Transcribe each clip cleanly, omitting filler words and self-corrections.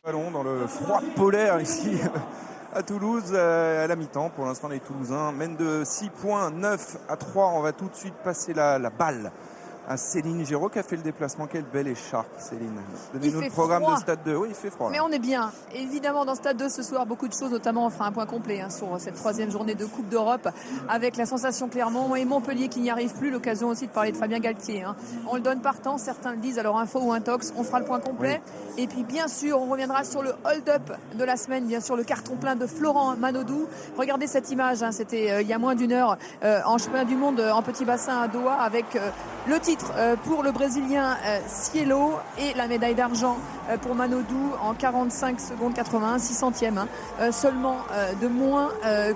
Ballon dans le froid polaire ici à Toulouse à la mi-temps. Pour l'instant, les Toulousains mènent de 6 points, 9-3. On va tout de suite passer la balle à Céline Géraud qui a fait le déplacement. Quelle belle écharpe, Céline. Donnez-nous le programme de Stade 2. Oui, il fait froid. Mais on est bien. Évidemment, dans Stade 2 ce soir, beaucoup de choses. Notamment, on fera un point complet sur cette troisième journée de Coupe d'Europe avec la sensation Clermont et Montpellier qui n'y arrive plus. L'occasion aussi de parler de Fabien Galtier. On le donne par temps. Certains le disent, alors info ou intox. On fera le point complet. Oui. Et puis, bien sûr, on reviendra sur le hold-up de la semaine. Bien sûr, le carton plein de Florent Manodou. Regardez cette image. C'était il y a moins d'une heure en championnat du monde en petit bassin à Doha avec le titre pour le Brésilien Cielo et la médaille d'argent pour Manodou en 45 secondes 81, 6 centièmes seulement de moins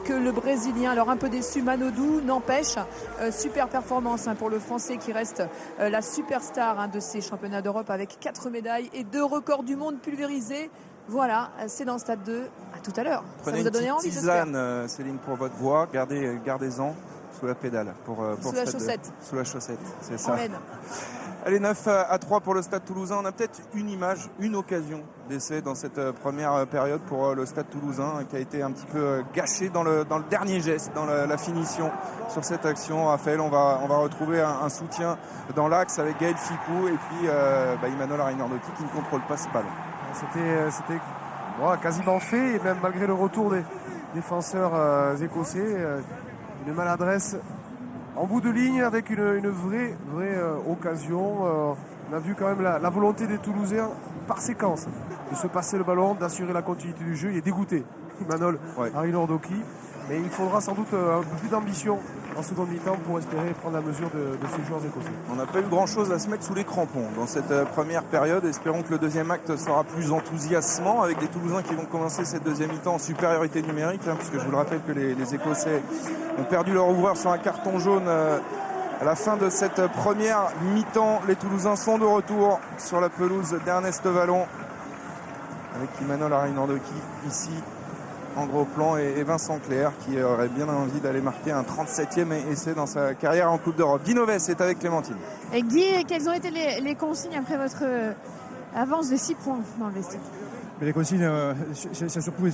que le Brésilien. Alors un peu déçu Manodou, n'empêche, super performance pour le Français qui reste la superstar de ces championnats d'Europe avec 4 médailles et 2 records du monde pulvérisés. Voilà, c'est dans le Stade 2. À tout à l'heure. Prenez ça vous a donné envie, tisane, Céline, pour votre voix. Gardez-en sous la pédale. Sous la chaussette. Sous la chaussette, c'est ça. Allez, 9-3 pour le Stade Toulousain. On a peut-être une image, une occasion d'essai dans cette première période pour le Stade Toulousain qui a été un petit peu gâché dans le dernier geste, dans la finition sur cette action. Raphaël, on va retrouver un soutien dans l'axe avec Gaël Ficou et puis Imanol Reinardotti qui ne contrôle pas ce ballon. C'était quasiment fait, et même malgré le retour des défenseurs écossais, une maladresse en bout de ligne avec une vraie occasion. On a vu quand même la volonté des Toulousains par séquence de se passer le ballon, d'assurer la continuité du jeu. Il est dégoûté, Imanol Reinardotti. Mais il faudra sans doute un peu plus d'ambition en seconde mi-temps pour espérer prendre la mesure de ces joueurs écossais. On n'a pas eu grand-chose à se mettre sous les crampons dans cette première période. Espérons que le deuxième acte sera plus enthousiasmant avec des Toulousains qui vont commencer cette deuxième mi-temps en supériorité numérique, puisque je vous le rappelle que les Écossais ont perdu leur ouvreur sur un carton jaune à la fin de cette première mi-temps. Les Toulousains sont de retour sur la pelouse d'Ernest Vallon avec Imanol Reinardotti ici en gros plan et Vincent Clerc qui aurait bien envie d'aller marquer un 37e essai dans sa carrière en Coupe d'Europe. Guy Novès est avec Clémentine. Et Guy, quelles ont été les consignes après votre avance de 6 points dans le vestiaire? Mais les consignes, ça surtout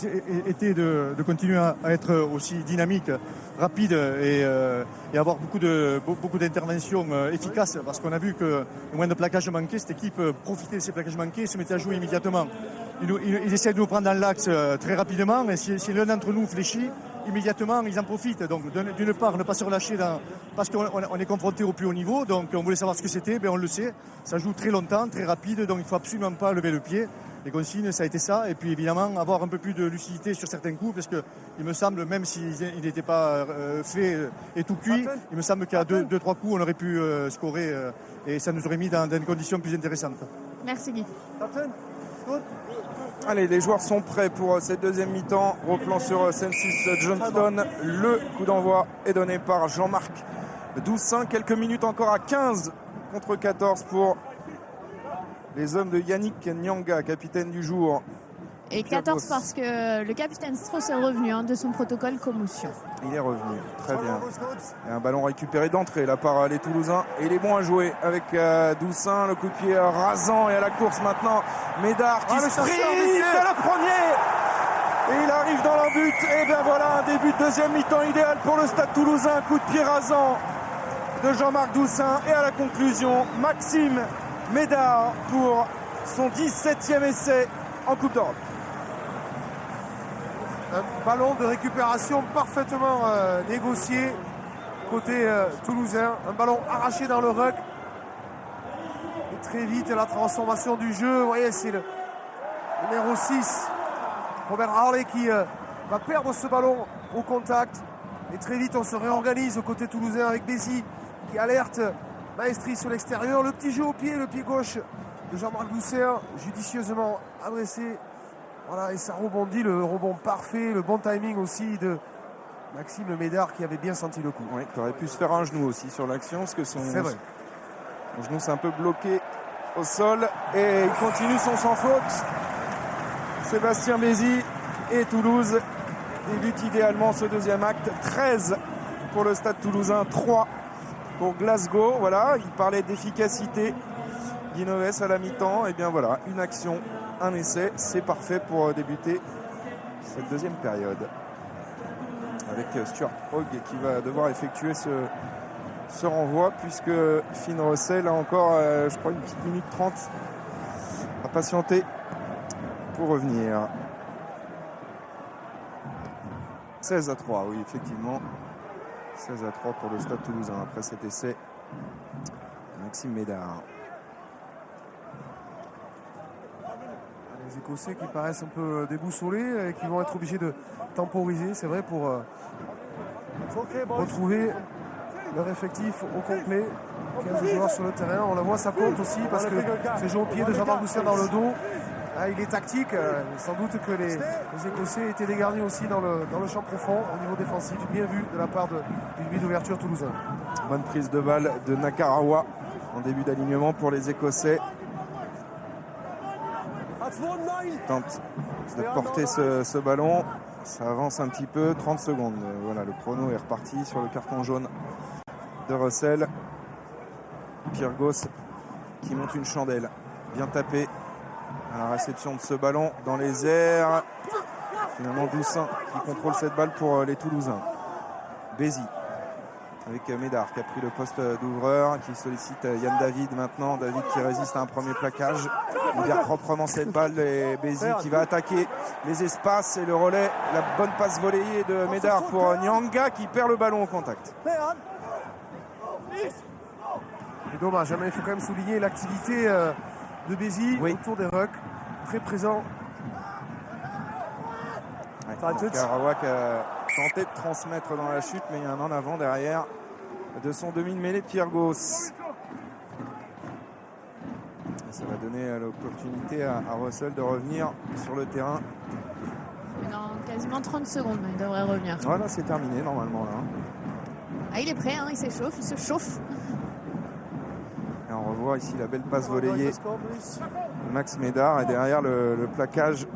été de continuer à être aussi dynamique, rapide et avoir beaucoup d'interventions efficaces, parce qu'on a vu que le moins de plaquages manqués, cette équipe profitait de ces plaquages manqués et se mettait à jouer immédiatement. Il essaie de nous prendre dans l'axe très rapidement, et si l'un d'entre nous fléchit, immédiatement ils en profitent. Donc d'une part, ne pas se relâcher parce qu'on est confronté au plus haut niveau, donc on voulait savoir ce que c'était, on le sait, ça joue très longtemps, très rapide, donc il ne faut absolument pas lever le pied. Les consignes, ça a été ça, et puis évidemment avoir un peu plus de lucidité sur certains coups, parce que il me semble, même s'il n'était pas fait et tout cuit, il me semble qu'à 2-3 coups on aurait pu scorer et ça nous aurait mis dans des conditions plus intéressantes. Merci Guy. Allez, les joueurs sont prêts pour cette deuxième mi-temps. Replan sur Sensis Johnston. Le coup d'envoi est donné par Jean-Marc Doussin. Quelques minutes encore à 15 contre 14 pour les hommes de Yannick Nyanga, capitaine du jour. Et 14 parce que le capitaine Strauss est revenu de son protocole commotion. Il est revenu, très bien. Et un ballon récupéré d'entrée là par les Toulousains. Et il est bon à jouer avec Doussin, le coup de pied rasant. Et à la course maintenant, Médard qui sprint à la première. Et il arrive dans leur but. Et bien voilà, un début de deuxième mi-temps idéal pour le Stade Toulousain. Un coup de pied rasant de Jean-Marc Doussin. Et à la conclusion, Maxime Médard pour son 17e essai en Coupe d'Europe. Un ballon de récupération parfaitement négocié côté toulousain. Un ballon arraché dans le ruck. Et très vite, la transformation du jeu. Vous voyez, c'est le numéro 6, Robert Harley, qui va perdre ce ballon au contact. Et très vite, on se réorganise au côté toulousain avec Bézi qui alerte Maestri sur l'extérieur. Le petit jeu au pied, le pied gauche de Jean-Marc Doussin, judicieusement adressé. Voilà, et ça rebondit, le rebond parfait, le bon timing aussi de Maxime Médard qui avait bien senti le coup. Oui, qui aurait pu se faire un genou aussi sur l'action, parce que son genou s'est un peu bloqué au sol. Et il continue son sans faute. Sébastien Bézi et Toulouse débute idéalement ce deuxième acte. 13 pour le Stade Toulousain, 3 pour Glasgow. Voilà, il parlait d'efficacité. Guinoves à la mi-temps. Et bien voilà, une action, un essai. C'est parfait pour débuter cette deuxième période. Avec Stuart Hogg qui va devoir effectuer ce renvoi, puisque Finn Russell a encore, je crois, une petite minute 30 à patienter pour revenir. 16 à 3, oui, effectivement. 16 à 3 pour le Stade Toulousain après cet essai. Maxime Médard. Les Écossais qui paraissent un peu déboussolés et qui vont être obligés de temporiser, c'est vrai, pour retrouver leur effectif au complet. 15 joueurs sur le terrain, on la voit, ça compte aussi parce que c'est joué au pied de Jean-Marc Doucet dans le dos. Il est tactique, sans doute que les Écossais étaient dégarnis aussi dans le champ profond au niveau défensif, bien vu de la part du but d'ouverture toulousain. Bonne prise de balle de Nakarawa en début d'alignement pour les Écossais. Il tente de porter ce ballon, ça avance un petit peu, 30 secondes. Voilà, le chrono est reparti sur le carton jaune de Russell. Pyrgos qui monte une chandelle, bien tapé à la réception de ce ballon dans les airs. Finalement Doussin qui contrôle cette balle pour les Toulousains. Bézi avec Médard qui a pris le poste d'ouvreur, qui sollicite Yann David maintenant. David qui résiste à un premier plaquage. Il libère proprement cette balle et Bézi qui va attaquer les espaces et le relais. La bonne passe volée de Médard pour Nyanga qui perd le ballon au contact. C'est dommage, mais il faut quand même souligner l'activité de Bézi autour des rucks, très présent. Nakarawa qui a tenté de transmettre dans la chute, mais il y a un en avant derrière de son demi-mêlée Pyrgos. Ça va donner l'opportunité à Russell de revenir sur le terrain. Dans quasiment 30 secondes, il devrait revenir. Voilà, c'est terminé normalement là. Ah, il est prêt, il s'échauffe, il se chauffe. Et on revoit ici la belle passe volleyée de Max Médard et derrière le plaquage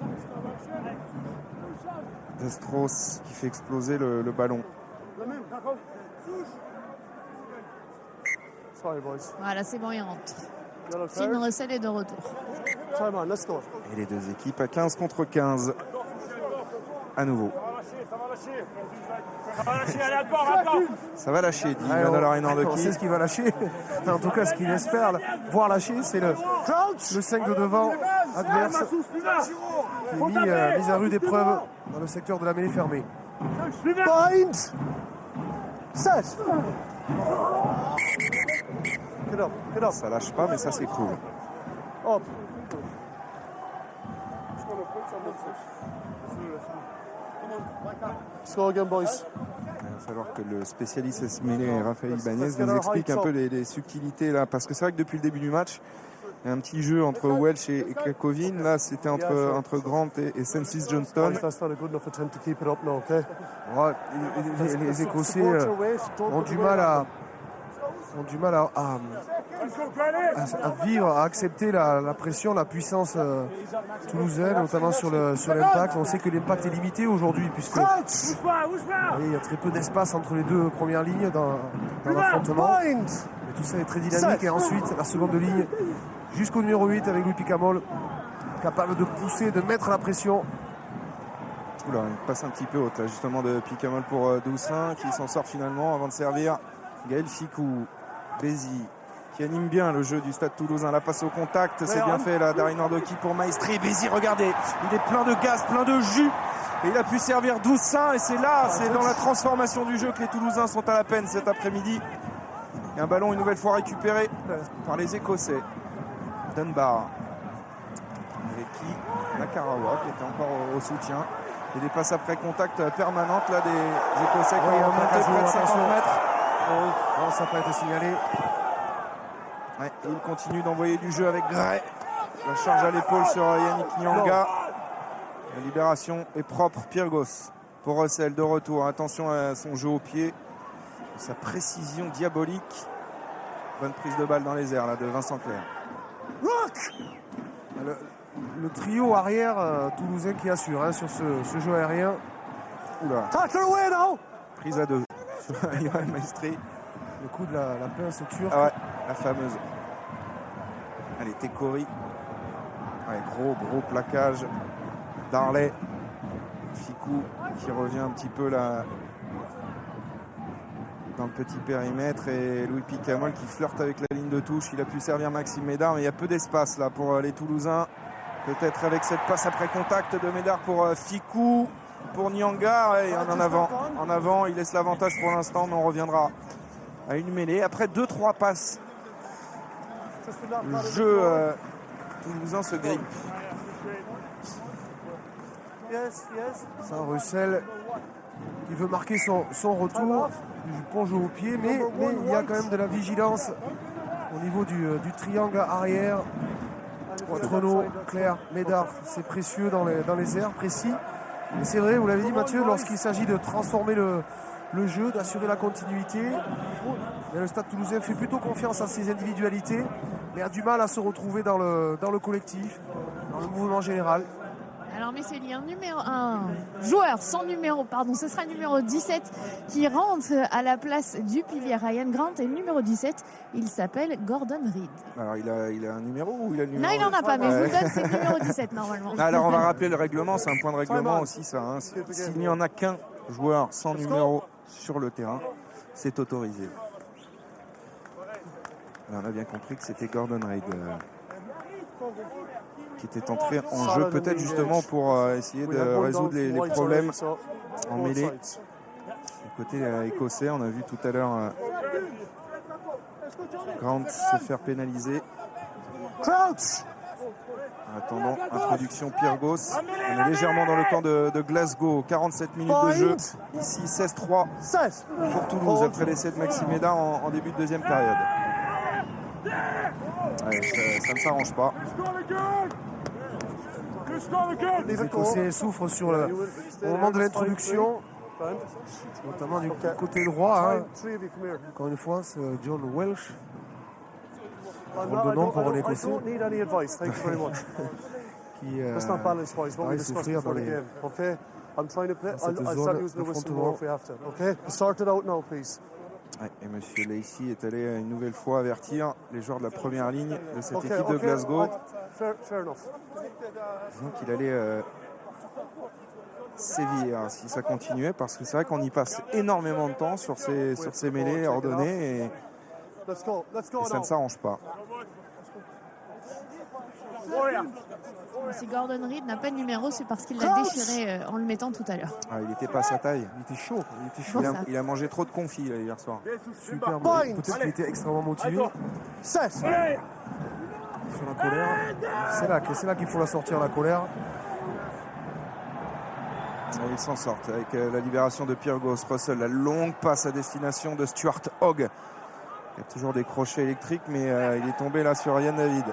de Strauss qui fait exploser le ballon. Voilà, c'est bon, il rentre. Finn Russell est de retour. Et les deux équipes à 15 contre 15. À nouveau. Ça va lâcher, dit Manol Arenardoki. On sait ce qu'il va lâcher. En tout cas, ce qu'il espère voir lâcher, c'est le 5 de devant adverse qui est mis à rude épreuve dans le secteur de la mêlée fermée. Bind! Set! Ça lâche pas, mais ça c'est cool. Score again, boys. Il va falloir que le spécialiste mêlé Raphaël Ibanez nous explique un peu les subtilités là, parce que c'est vrai que depuis le début du match, il y a un petit jeu entre Welsh et Kakovin. Là, c'était entre Grant et Census Johnston. Les Écossais ont du mal à vivre, à accepter la pression, la puissance toulousaine, notamment sur l'impact. On sait que l'impact est limité aujourd'hui, puisque il y a très peu d'espace entre les deux premières lignes dans l'affrontement. Mais tout ça est très dynamique. Et ensuite, la seconde ligne, jusqu'au numéro 8 avec Louis Picamol, capable de pousser, de mettre la pression. Oula, une passe un petit peu haute, là, justement, de Picamol pour Doussin, qui s'en sort finalement avant de servir Gaël Ficou. Bézi qui anime bien le jeu du Stade Toulousain. La passe au contact, c'est bien fait là d'Arenardoki pour Maestri. Bézi, regardez, il est plein de gaz, plein de jus. Et il a pu servir Doussin. Et c'est là, c'est dans la transformation du jeu que les Toulousains sont à la peine cet après-midi. Et un ballon une nouvelle fois récupéré par les Écossais. Dunbar. Avec qui Nakarawa qui était encore au soutien. Et des passes après contact permanentes là des Écossais qui ont remonté près de 50 mètres. Non, ça n'a pas été signalé. Ouais, et il continue d'envoyer du jeu avec Gray. La charge à l'épaule sur Yannick Nyanga. La libération est propre. Pyrgos pour Russell de retour. Attention à son jeu au pied. Sa précision diabolique. Bonne prise de balle dans les airs là, de Vincent Clerc. Le trio arrière toulousain qui assure sur ce jeu aérien. Oula, Tackle away now. prise à 2 sur Johan Maestri. Le coup de la pince turque. Ah ouais, la fameuse. Allez, Tekori. Ouais, gros plaquage d'Harley. Ficou qui revient un petit peu là dans le petit périmètre et Louis Picamol qui flirte avec la ligne de touche. Il a pu servir Maxime Médard, mais il y a peu d'espace là pour les Toulousains. Peut-être avec cette passe après contact de Médard pour Ficou, pour Nyanga. Et en avant, il laisse l'avantage pour l'instant, mais on reviendra à une mêlée. Après 2-3 passes, le jeu toulousain se grippe. Saint-Russell qui veut marquer son retour. Dupont joue au pied, mais il y a quand même de la vigilance au niveau du triangle arrière. Renaud, Claire, Médard, c'est précieux dans les airs, précis. Et c'est vrai, vous l'avez dit Mathieu, lorsqu'il s'agit de transformer le jeu, d'assurer la continuité, le Stade Toulousain fait plutôt confiance à ses individualités, mais a du mal à se retrouver dans le collectif, dans le mouvement général. Alors messieurs, il y a un joueur sans numéro, pardon, ce sera le numéro 17 qui rentre à la place du pilier Ryan Grant, et le numéro 17, il s'appelle Gordon Reed. Alors il a un numéro ou il a le numéro? Non, il n'en a pas, mais je vous donne, c'est le numéro 17 normalement. Alors on va rappeler le règlement, c'est un point de règlement aussi ça. Hein. S'il n'y en a qu'un joueur sans numéro sur le terrain, c'est autorisé. Là, on a bien compris que c'était Gordon Reed qui était entré en jeu, peut-être justement pour essayer de résoudre les problèmes en mêlée. Du côté écossais, on a vu tout à l'heure Grant se faire pénaliser. En attendant, introduction Pyrgos. On est légèrement dans le camp de Glasgow. 47 minutes de jeu. Ici 16-3 pour Toulouse après l'essai de Maxime Médard en début de deuxième période. Ouais, ça ne s'arrange pas. Les Écossais souffrent au moment de l'introduction, notamment du côté droit. Hein. Encore une fois, c'est John Welsh. Drôle de nom pour un Écossais. Qui paraît souffrir dans cette zone d'affrontement. Ouais, et M. Lacey est allé une nouvelle fois avertir les joueurs de la première ligne de cette équipe de Glasgow. Disons qu'il allait sévir si ça continuait, parce que c'est vrai qu'on y passe énormément de temps sur ces mêlées ordonnées et ça ne s'arrange pas. Si Gordon Reed n'a pas de numéro, c'est parce qu'il l'a déchiré en le mettant tout à l'heure. Ah, il n'était pas à sa taille. Il était chaud. Il a mangé trop de confit là, hier soir. Super bon. Peut-être qu'il était extrêmement motivé. Sur la colère. C'est là qu'il faut la sortir, la colère. Et ils s'en sortent avec la libération de Pyrgos. Russell, la longue passe à destination de Stuart Hogg. Il y a toujours des crochets électriques, mais il est tombé là sur Yann David.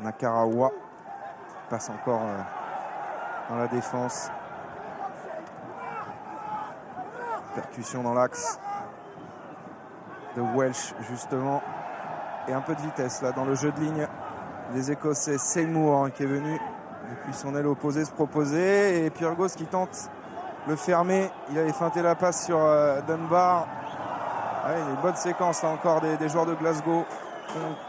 Nakarawa passe encore dans la défense. Percussion dans l'axe de Welsh justement. Et un peu de vitesse là dans le jeu de ligne des Écossais. Seymour qui est venu depuis son aile opposée se proposer. Et Pyrgos qui tente le fermer. Il avait feinté la passe sur Dunbar. Ouais, il y a une bonne séquence là encore des joueurs de Glasgow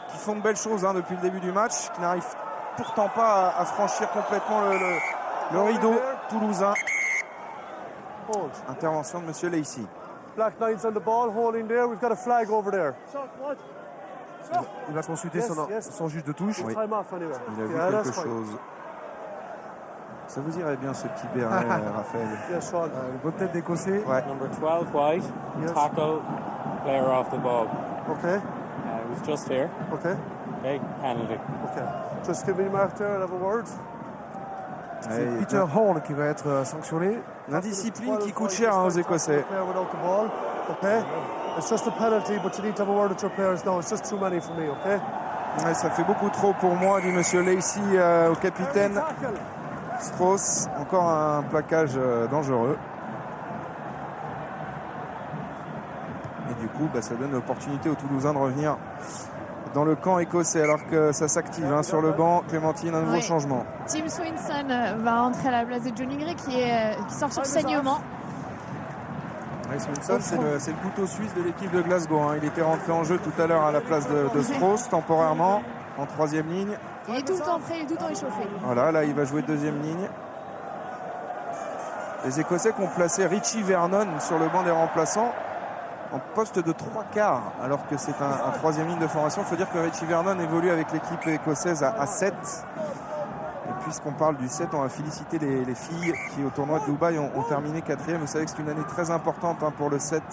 qui font de belles choses depuis le début du match, qui n'arrivent pourtant pas à franchir complètement le rideau toulousain. Intervention de M. Lacey. Black Knights on the ball, holding there. We've got a flag over there. Il va consulter son juge de touche. Oui. Time off anyway. Il a vu quelque chose. Ça vous irait bien ce petit béret, Raphaël? Yes, Sean. Une bonne tête d'Écossais. Ouais. Number 12 white, tackle, player off the ball. Okay. It was just here. Okay. Okay, penalty. Okay. Just give me the mark there and have a word. C'est Peter Horn qui va être sanctionné. L'indiscipline qui coûte cher aux Écossais. Okay. It's just a penalty, but you need to have a word with your players now. It's just too many for me, okay? Ouais, ça fait beaucoup trop pour moi, dit M. Lacey au capitaine. Strauss, encore un plaquage dangereux. Et du coup, ça donne l'opportunité aux Toulousains de revenir dans le camp écossais alors que ça s'active sur le banc. Clémentine, un nouveau changement. Tim Swinson va entrer à la place de Johnny Gray qui sort sur saignement. Swinson, c'est le couteau suisse de l'équipe de Glasgow. Il était rentré en jeu tout à l'heure à la place de Strauss temporairement en 3e ligne. Il est tout le temps prêt, il est tout le temps échauffé. Voilà, là il va jouer 2e ligne. Les Écossais qui ont placé Richie Vernon sur le banc des remplaçants en poste de 3 quarts, alors que c'est un 3e ligne de formation. Il faut dire que Richie Vernon évolue avec l'équipe écossaise à 7. Et puisqu'on parle du 7, on va féliciter les filles qui, au tournoi de Dubaï, ont terminé 4e. Vous savez que c'est une année très importante pour le 7,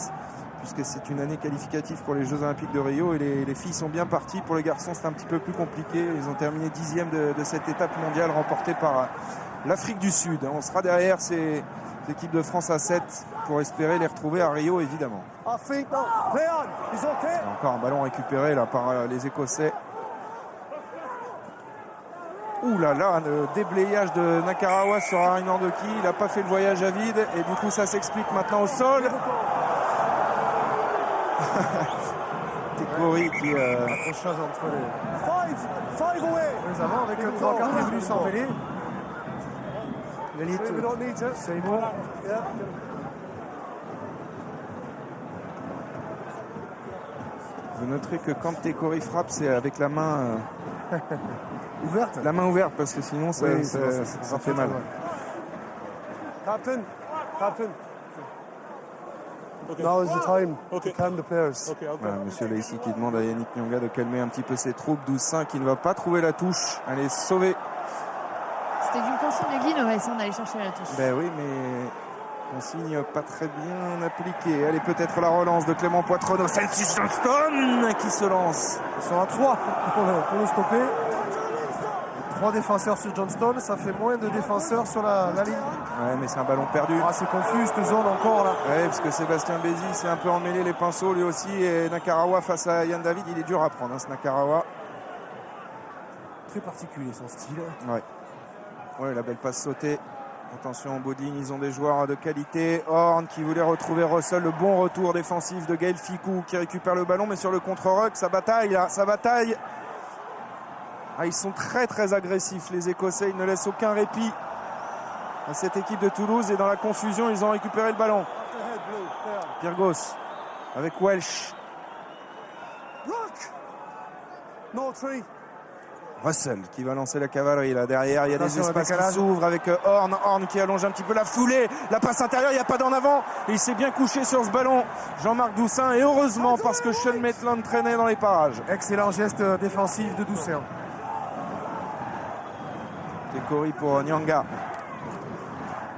puisque c'est une année qualificative pour les Jeux Olympiques de Rio. Et les filles sont bien parties. Pour les garçons, c'est un petit peu plus compliqué. Ils ont terminé 10e de cette étape mondiale remportée par l'Afrique du Sud. On sera derrière ces équipes de France à 7 pour espérer les retrouver à Rio, évidemment. Encore un ballon récupéré là par les Écossais. Ouh là là, le déblayage de Nakarawa sur Harry Nordoki. Il n'a pas fait le voyage à vide et du coup ça s'explique maintenant au sol. Tekori qui accrochage entre les avant avec un 3 quarts qui est venu s'en mêler. L'élite Seymour. Vous noterez que quand Tekori frappe, c'est avec la main ouverte. La main ouverte, parce que sinon ça fait mal. Captain. Now is the time to calm the players. Voilà, Monsieur Lacey qui demande à Yannick Nyanga de calmer un petit peu ses troupes. 12-5 qui ne va pas trouver la touche. Elle est sauvée. C'était d'une consigne de Guy, on va essayer d'aller chercher la touche. Ben oui, mais consigne pas très bien appliquée. Elle est peut-être la relance de Clément Poitronneau. Celle-ci, Johnston qui se lance. Ils sont à 3 pour le stopper. 3 défenseurs sur Johnston, ça fait moins de défenseurs sur la ligne. Ouais, mais c'est un ballon perdu. C'est confus cette zone encore là. Ouais, parce que Sébastien Bézi s'est un peu emmêlé les pinceaux lui aussi. Et Nakarawa face à Yann David, il est dur à prendre, ce Nakarawa. Très particulier son style. Ouais, la belle passe sautée. Attention en Bodine, ils ont des joueurs de qualité. Horn qui voulait retrouver Russell. Le bon retour défensif de Gaël Ficou qui récupère le ballon, mais sur le contre-ruck, ça bataille. Ils sont très très agressifs les Écossais, ils ne laissent aucun répit à cette équipe de Toulouse et dans la confusion ils ont récupéré le ballon. Pyrgos avec Welsh. Russell qui va lancer la cavalerie là derrière, il y a des espaces qui s'ouvrent avec Horn qui allonge un petit peu la foulée, la passe intérieure, il n'y a pas d'en avant et il s'est bien couché sur ce ballon, Jean-Marc Doussin, et heureusement parce que Sean Maitland traînait dans les parages. Excellent geste défensif de Doussin. Tekori pour Nyanga.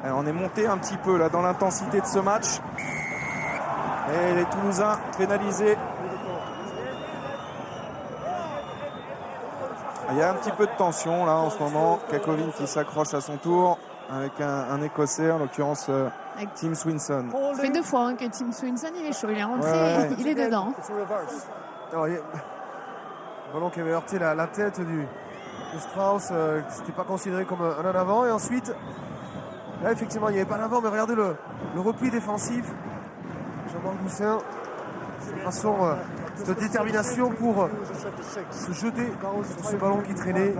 On est monté un petit peu là dans l'intensité de ce match. Et les Toulousains pénalisés. Il y a un petit peu de tension là en ce moment. Kakovin qui s'accroche à son tour avec un Écossais, en l'occurrence Tim Swinson. Ça fait 2 fois que Tim Swinson il est chaud, il est rentré, il est dedans. Alors, le ballon qui avait heurté la tête de Strauss, c'était pas considéré comme un en avant. Et ensuite, là effectivement il n'y avait pas d'avant, mais regardez le repli défensif. Jean-Marc Doussin, cette détermination pour se jeter sur ce ballon qui traînait.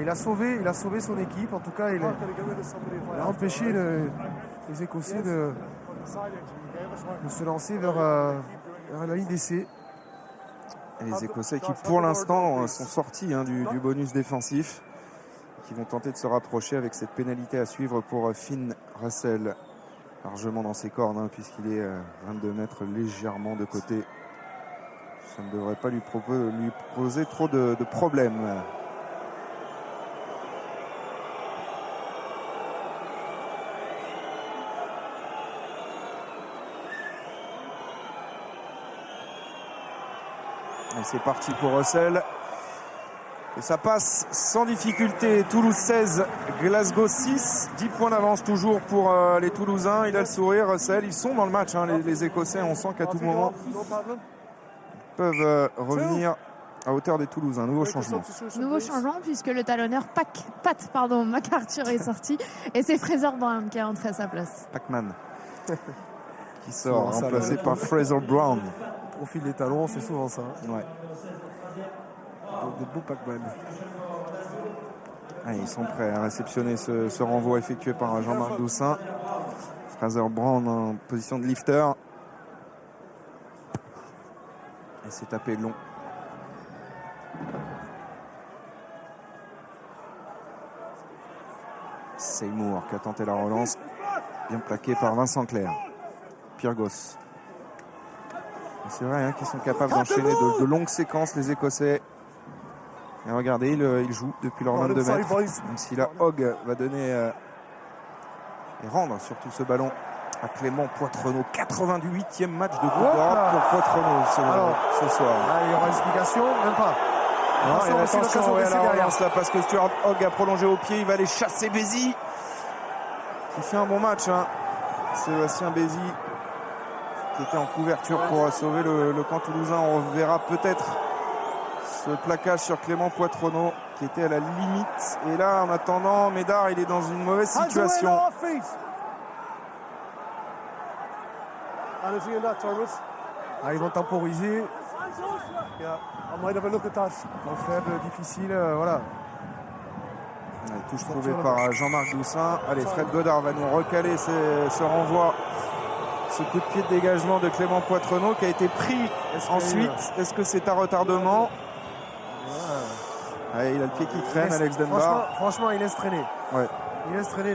Il a sauvé son équipe, en tout cas il a empêché les Écossais de se lancer vers la ligne d'essai. Et les Écossais qui pour l'instant sont sortis du bonus défensif, qui vont tenter de se rapprocher avec cette pénalité à suivre pour Finn Russell, largement dans ses cordes puisqu'il est 22 mètres légèrement de côté. Ça ne devrait pas lui poser trop de problèmes. Et c'est parti pour Russell. Et ça passe sans difficulté. Toulouse 16, Glasgow 6. 10 points d'avance toujours pour les Toulousains. Il a le sourire, Russell. Ils sont dans le match, les Écossais. On sent qu'à tout moment, ils peuvent revenir à hauteur des Toulousains. Nouveau changement. Nouveau changement puisque le talonneur Pat MacArthur est sorti. Et c'est Fraser Brown qui est entré à sa place. Pacman qui sort, remplacé par Fraser Brown. profil des talons, c'est souvent ça. Ouais. Des beaux Pac-Man. Ils sont prêts à réceptionner ce renvoi effectué par Jean-Marc Doussin. Fraser Brown en position de lifter. Et c'est tapé long. Seymour qui a tenté la relance. Bien plaqué par Vincent Clerc. Pyrgos. C'est vrai qu'ils sont capables d'enchaîner de longues séquences, les Écossais. Et regardez, ils jouent depuis leur 22 mètres. Même si là, Hogg va donner et rendre surtout ce ballon à Clément Poitrenaud. 88e match de Coupe d'Europe pour Poitrenaud ce soir. Il y aura explication, même pas. Attention à la relance là, parce que Stuart Hogg a prolongé au pied. Il va aller chasser Bézi. Il fait un bon match. Sébastien Bézi qui était en couverture pour sauver le camp toulousain. On reverra peut-être ce plaquage sur Clément Poitrenaud qui était à la limite. Et là, en attendant, Médard, il est dans une mauvaise situation. Ils vont temporiser. Temps faible, difficile, voilà. Touche trouvée par Jean-Marc Doussin. Allez, Fred Godard va nous recaler ce renvoi. Ce coup de pied de dégagement de Clément Poitrenaud qui a été pris ensuite. Est-ce que c'est un retardement? Il a le pied qui traîne, Alex Dunbar. Franchement, il laisse traîner. Ouais. Il laisse traîner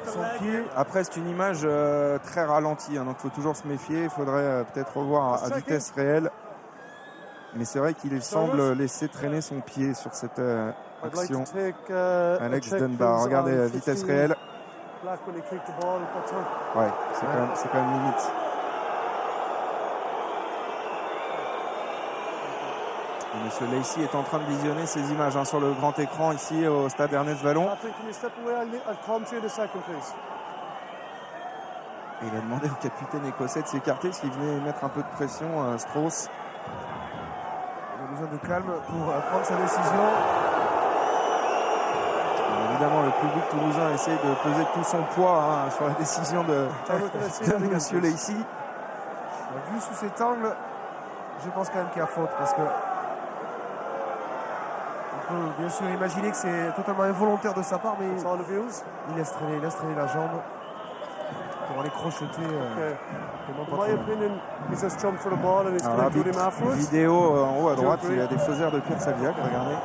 son pied. Après, c'est une image très ralentie, donc il faut toujours se méfier. Il faudrait peut-être revoir à vitesse réelle. Mais c'est vrai qu'il semble laisser traîner son pied sur cette action. Alex Dunbar, regardez la vitesse réelle. Ouais, c'est quand même limite. Et Monsieur Lacey est en train de visionner ces images sur le grand écran ici au stade Ernest Vallon. Et il a demandé au capitaine écossais de s'écarter parce qu'il venait mettre un peu de pression à Strauss. Il a besoin de calme pour prendre sa décision. Évidemment, le public toulousain essaie de peser tout son poids sur la décision de Monsieur Lacey. Vu sous cet angle, je pense quand même qu'il y a faute parce que on peut bien sûr imaginer que c'est totalement involontaire de sa part, mais il laisse traîner la jambe pour aller crocheter. Vidéo en haut à droite, il y a des faiseurs de Pierre Saviac, regardez,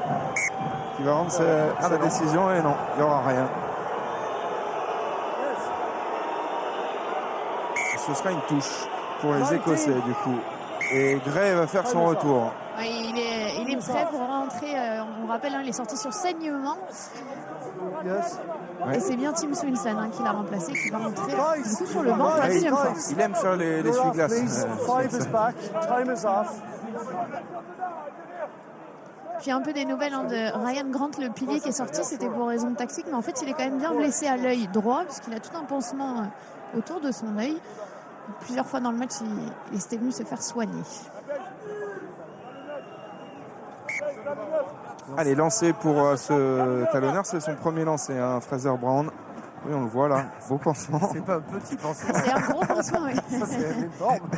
qui va rendre sa décision, et non, il n'y aura rien. Ce sera une touche pour les Écossais du coup. Et Gray va faire son retour. Il est prêt pour rentrer. On rappelle, il est sorti sur saignement. Et c'est bien Tim Swinson qui l'a remplacé, qui va rentrer du coup sur le banc pour la deuxième fois. Il aime faire les essuie-glaces. Puis un peu des nouvelles de Ryan Grant, le pilier qui est sorti. C'était pour raison tactique, mais en fait il est quand même bien blessé à l'œil droit puisqu'il a tout un pansement autour de son œil. Plusieurs fois dans le match, il était venu se faire soigner. Allez, lancé pour ce talonneur, c'est son premier lancé, Fraser Brown. Oui, on le voit là, beau pansement. C'est pas un petit pansement. C'est un gros pansement, oui. Ça, c'est énorme.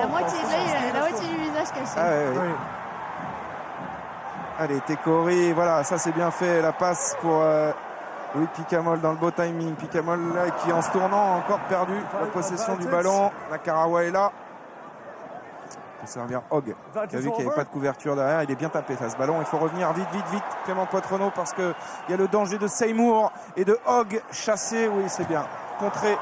La moitié de l'œil, la moitié du visage caché. Oui. Allez, Tekori, voilà, ça c'est bien fait. La passe pour Louis Picamol dans le beau timing. Picamol là, qui en se tournant a encore perdu la possession du ballon. La Karawa est là. Pour servir Hogg, qui a vu qu'il n'y avait pas de couverture derrière. Il est bien tapé là, ce ballon. Il faut revenir vite Clément Poitrenaud, parce qu'il y a le danger de Seymour et de Hogg chassé. Oui, c'est bien contré.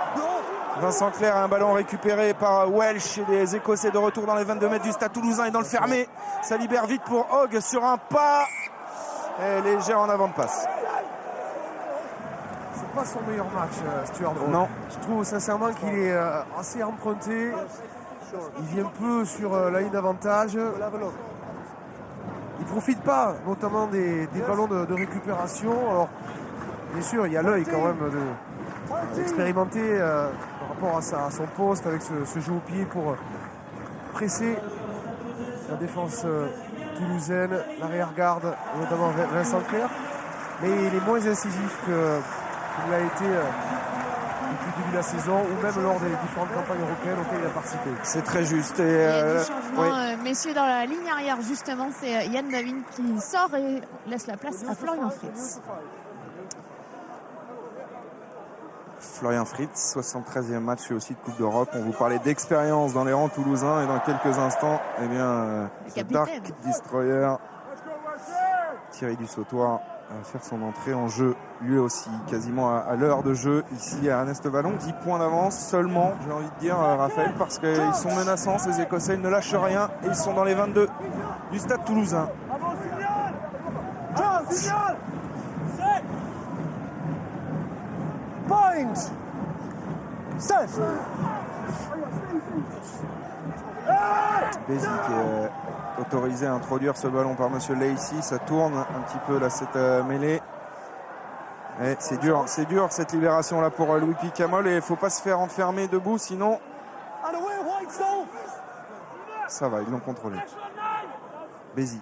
Vincent Clerc a un ballon récupéré par Welsh et les Écossais de retour dans les 22 mètres du stade toulousain et dans le fermé. Ça libère vite pour Hogg sur un pas. Et léger en avant de passe. C'est pas son meilleur match, Stuart Hogg. Non. Je trouve sincèrement qu'il est assez emprunté. Il vient peu sur la ligne d'avantage. Il profite pas, notamment des ballons de récupération. Alors, bien sûr, il y a l'œil quand même d'expérimenter par rapport à son poste avec ce jeu au pied pour presser la défense toulousaine, l'arrière-garde, notamment Vincent Clerc. Mais il est moins incisif qu'il l'a été depuis le début de la saison ou même lors des différentes campagnes européennes auxquelles il a participé. C'est très juste. Il y a du changement, messieurs, dans la ligne arrière, justement, c'est Yann Davin qui sort et laisse la place à Florian Fritz. Florian Fritz, 73e match aussi de Coupe d'Europe. On vous parlait d'expérience dans les rangs toulousains et dans quelques instants, eh bien, ce Dark Destroyer, Thierry Dussautoir, va faire son entrée en jeu, lui aussi, quasiment à l'heure de jeu, ici à Ernest Vallon. 10 points d'avance seulement, j'ai envie de dire, Raphaël, parce qu'ils sont menaçants, ces Écossais, ils ne lâchent rien et ils sont dans les 22 du stade toulousain. Point. Set. Bézi qui est autorisé à introduire ce ballon par Monsieur Lacey. Ça tourne un petit peu là cette mêlée. Et c'est dur cette libération là pour Louis Picamol et il ne faut pas se faire enfermer debout sinon ça va, ils l'ont contrôlé. Bézi.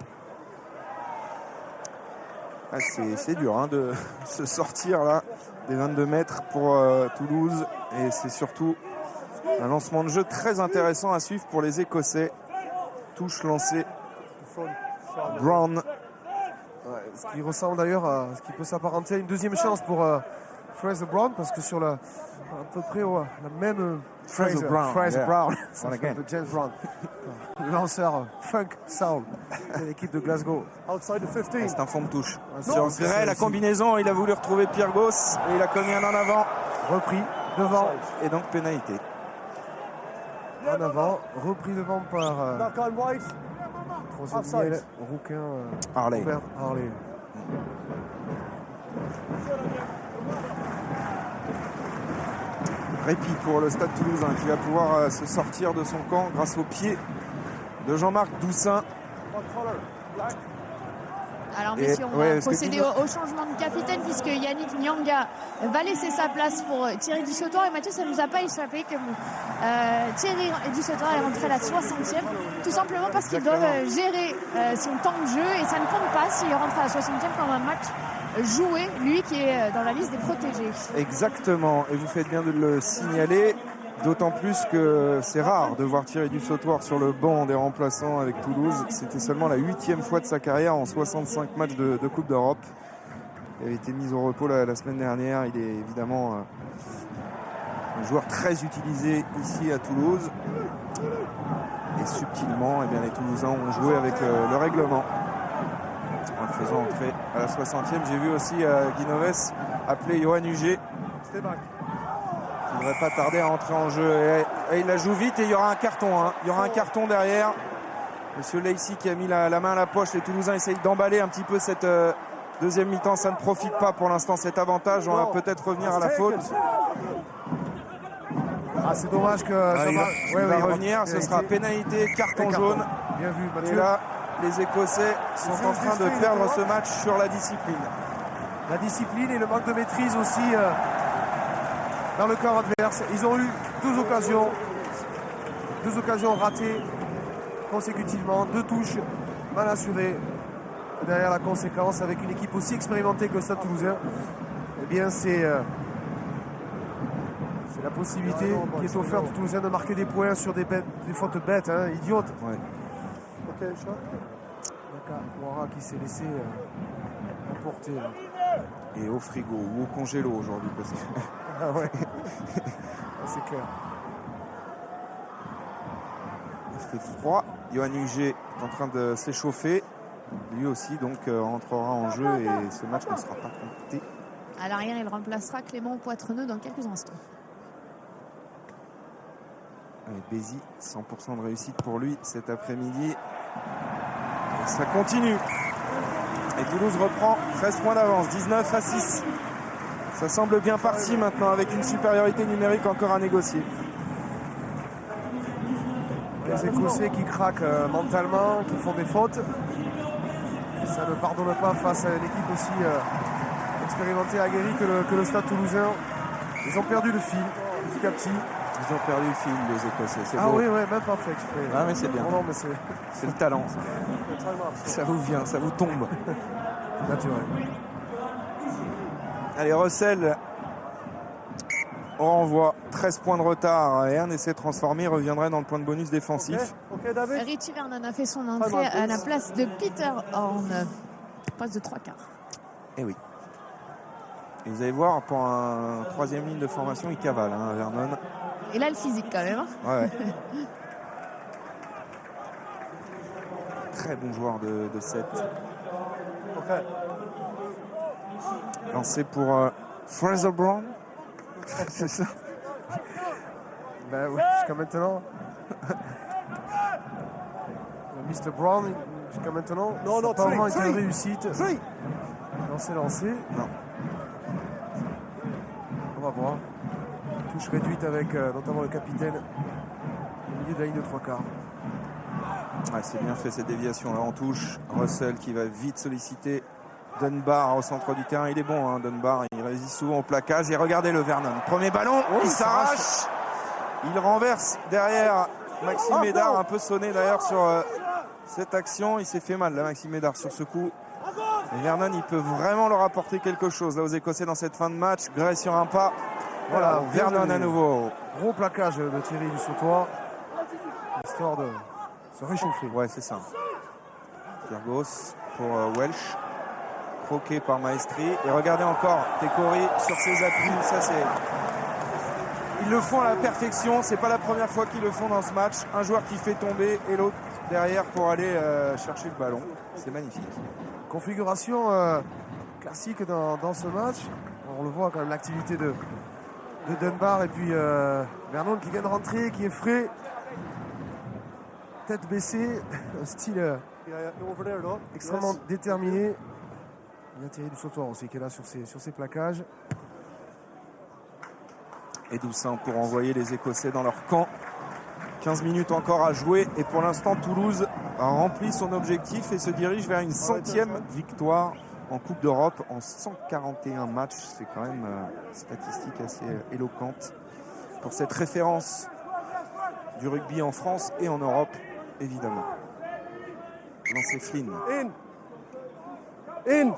Ah, c'est dur de se sortir là des 22 mètres pour Toulouse et c'est surtout un lancement de jeu très intéressant à suivre pour les Écossais. Touche lancée Brown. Ce qui ressemble d'ailleurs à ce qui peut s'apparenter à une deuxième chance pour Fraser Brown parce que sur à peu près la même Fraser Brown, ça fait de James Brown, le lanceur funk soul de l'équipe de Glasgow. Outside the 15. C'est un fond de touche. Sur Gray, la combinaison, il a voulu retrouver Pierre Goss et il a commis un en avant. Repris devant et donc pénalité. En avant, repris devant par Knock on White. troisième miel, rouquin Harley. Robert Harley. Répit pour le Stade Toulousain qui va pouvoir se sortir de son camp grâce au pied de Jean-Marc Doussin. Alors messieurs, on va procéder au changement de capitaine puisque Yannick Nyanga va laisser sa place pour Thierry Dussautoir. Et Mathieu, ça ne nous a pas échappé que Thierry Dussautoir est rentré à la 60e, tout simplement parce qu'ils doivent gérer son temps de jeu et ça ne compte pas s'il rentre à la 60e comme un match joué, lui qui est dans la liste des protégés. Exactement, et vous faites bien de le signaler. D'autant plus que c'est rare de voir Thierry Dussautoir sur le banc des remplaçants avec Toulouse. C'était seulement la 8e fois de sa carrière en 65 matchs de Coupe d'Europe. Il avait été mis au repos la semaine dernière. Il est évidemment un joueur très utilisé ici à Toulouse. Et subtilement, eh bien, les Toulousains ont joué avec le règlement. En le faisant entrer à la 60e. J'ai vu aussi Guinoves appeler Johan Huget. Il ne devrait pas tarder à entrer en jeu et il la joue vite et il y aura un carton. Il y aura un carton derrière. Monsieur Lacey qui a mis la main à la poche. Les Toulousains essayent d'emballer un petit peu cette deuxième mi-temps. Ça ne profite pas pour l'instant cet avantage. On va peut-être revenir à la faute. C'est dommage que il va revenir. Ce sera pénalité, carton jaune. Bien vu, Mathieu. Et là, les Écossais sont en train de perdre ce match sur la discipline. La discipline et le manque de maîtrise aussi dans le camp adverse. Ils ont eu deux occasions ratées consécutivement, 2 touches mal assurées. Derrière la conséquence, avec une équipe aussi expérimentée que le Stade Toulousain, eh bien c'est la possibilité qui est offerte aux Toulousains de marquer des points sur des fautes bêtes, idiotes. Ouais. Ouara qui s'est laissé emporter. Et au frigo ou au congélo aujourd'hui parce que... Ah ouais, c'est clair. Il fait froid. Johan Huget est en train de s'échauffer. Lui aussi donc rentrera en jeu et ce match ne sera pas compté. À l'arrière, il remplacera Clément Poitreneux dans quelques instants. Bézi, 100% de réussite pour lui cet après-midi. Et ça continue. Et Toulouse reprend 13 points d'avance, 19-6. Ça semble bien parti maintenant avec une supériorité numérique encore à négocier. Les Écossais qui craquent mentalement, qui font des fautes. Ça ne pardonne pas face à une équipe aussi expérimentée, aguerrie que le Stade Toulousain. Ils ont perdu le fil petit à petit. Ils ont perdu le fil, les Écossais. C'est beau. Oui, même pas fait exprès. Ah, mais c'est bien. Non, mais c'est le talent. Ça vous vient, ça vous tombe. Naturel. Allez, Russell au renvoi. 13 points de retard et un essai transformé reviendrait dans le point de bonus défensif. Ok, David. Richie Vernon a fait son entrée à la place de Peter Horn. Poste de 3 quarts. Et oui. Et vous allez voir, pour un troisième ligne de formation, il cavale, hein, Vernon. Et là, le physique quand même. Ouais. Très bon joueur de 7. Ok. Lancé pour Fraser Brown. C'est ça. Ben oui, jusqu'à maintenant. Mr. Brown, jusqu'à maintenant, Non, ça n'a pas vraiment été une three. réussite. Three. Dans ses lancers. Non. On va voir. Touche réduite avec notamment le capitaine au milieu de la ligne de 3 quarts. Ouais, c'est bien fait cette déviation là en touche. Russell qui va vite solliciter Dunbar au centre du terrain. Il est bon, hein, Dunbar. Il résiste souvent au plaquage. Et regardez le Vernon. Premier ballon, il s'arrache. Il renverse derrière Maxime Médard. Un peu sonné d'ailleurs sur cette action. Il s'est fait mal là, Maxime Médard, sur ce coup. Et Vernon, il peut vraiment leur apporter quelque chose là aux Écossais dans cette fin de match. Gray sur un pas. Voilà, Vernon à nouveau. Gros plaquage de Thierry du Sautoir. Histoire de se réchauffer. Ouais, c'est ça. Pyrgos pour Welsh. Croqué par Maestri. Et regardez encore Tekori sur ses appuis. Ça, c'est... Ils le font à la perfection. C'est pas la première fois qu'ils le font dans ce match. Un joueur qui fait tomber et l'autre derrière pour aller chercher le ballon. C'est magnifique. Configuration classique dans ce match. On le voit quand même, l'activité de Dunbar et puis Vernon qui vient de rentrer, qui est frais. Tête baissée, un style Over there, though. extrêmement Yes. déterminé. Il y a Thierry du Sautoir aussi qui est là sur ses plaquages. Et Doussin pour envoyer les Écossais dans leur camp. 15 minutes encore à jouer. Et pour l'instant, Toulouse a rempli son objectif et se dirige vers une 100e victoire en Coupe d'Europe en 141 matchs. C'est quand même une statistique assez éloquente pour cette référence du rugby en France et en Europe, évidemment. Lancé Flynn. In.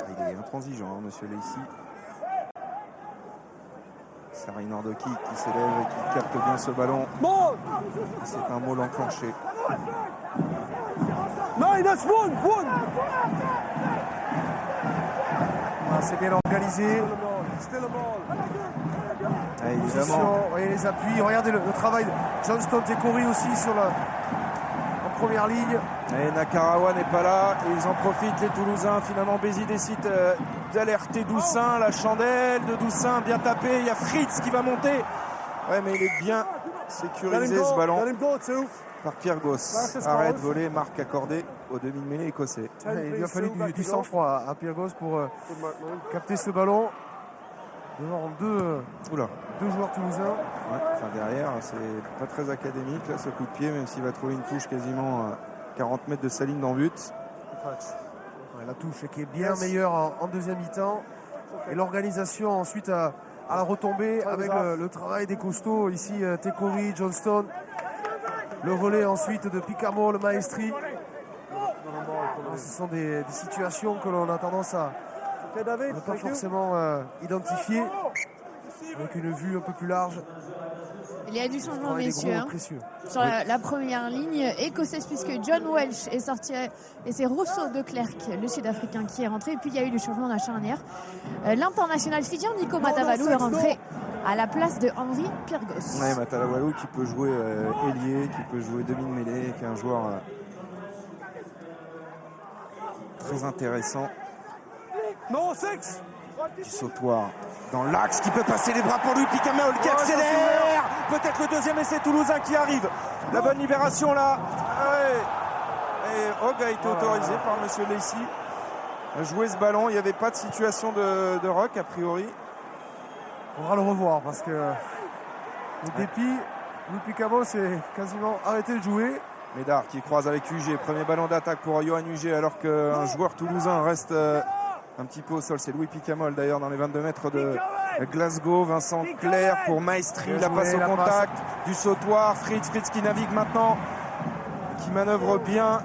Il est intransigeant, hein, monsieur Lacey. Sarah Nordoki qui s'élève et qui capte bien ce ballon. C'est un mot enclenché. Nine, that's one. Ah, c'est bien organisé. Still a ball. Ah, évidemment. Position, voyez les appuis. Regardez le travail de Johnston Tekori aussi en première ligne. Et Nakarawa n'est pas là et ils en profitent les Toulousains. Finalement Bézi décide d'alerter Doussin. La chandelle de Doussin bien tapée. Il y a Fritz qui va monter. Ouais, mais il est bien sécurisé ce ballon Let him go too. par Pyrgos. Arrêt de voler, marque accordée au demi-mêlée écossais. Il lui a fallu du sang-froid à Pyrgos pour capter ce ballon devant deux joueurs toulousains. Ouais, enfin derrière, c'est pas très académique là, ce coup de pied, même s'il va trouver une touche quasiment à 40 mètres de sa ligne d'en but. Ouais, la touche qui est bien meilleure en deuxième mi-temps. Et l'organisation ensuite à la retombée avec le travail des costauds. Ici, Tekori, Johnston. Le relais ensuite de Picamo, le Maestri. Ce sont des situations que l'on a tendance à Okay, David. ne pas Thank you. forcément identifier. Avec une vue un peu plus large. Il y a du changement, Travail des messieurs. gros hein. précieux. Sur la première ligne écossaise, puisque John Welsh est sorti et c'est Rousseau de Klerk, le Sud-Africain, qui est rentré. Et puis il y a eu le changement de la charnière. L'international fidjien Nico Matavalou est rentré à la place de Henri Pyrgos. Ouais, Matalawalou qui peut jouer ailier, qui peut jouer demi de mêlée, qui est un joueur très intéressant. No, 6. Du Sautoir dans l'axe qui peut passer les bras pour lui. Picamol qui accélère. Peut-être le deuxième essai toulousain qui arrive. La bonne libération là. Ouais. Et Hogg a été autorisé par monsieur Lacey à jouer ce ballon. Il n'y avait pas de situation de rock a priori. On va le revoir parce que le dépit, Louis Picamo s'est quasiment arrêté de jouer. Médard qui croise avec UG. Premier ballon d'attaque pour Johan UG alors qu'un joueur toulousain reste un petit peu au sol. C'est Louis Picamol d'ailleurs dans les 22 mètres de Glasgow. Vincent Clerc pour Maestri. La passe au contact du Sautoir. Fritz qui navigue maintenant, qui manœuvre bien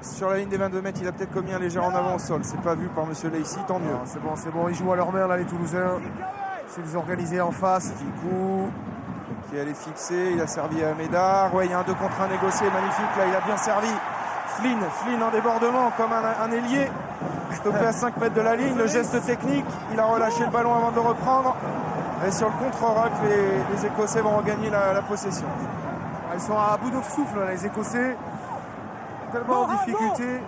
sur la ligne des 22 mètres. Il a peut-être commis un léger en avant au sol. C'est pas vu par monsieur Lacey, tant mieux. C'est bon. Ils jouent à leur main là, les Toulousains. C'est désorganisé en face. Ficou qui allait fixer. Il a servi à Médard. Ouais, il y a un 2 contre 1 négocié. Magnifique. Là, il a bien servi. Flynn en débordement comme un ailier. Stoppé à 5 mètres de la ligne. Le geste technique. Il a relâché le ballon avant de le reprendre. Et sur le contre-rock, les Écossais vont regagner la possession. Ils sont à bout de souffle, là, les Écossais. Tellement en difficulté.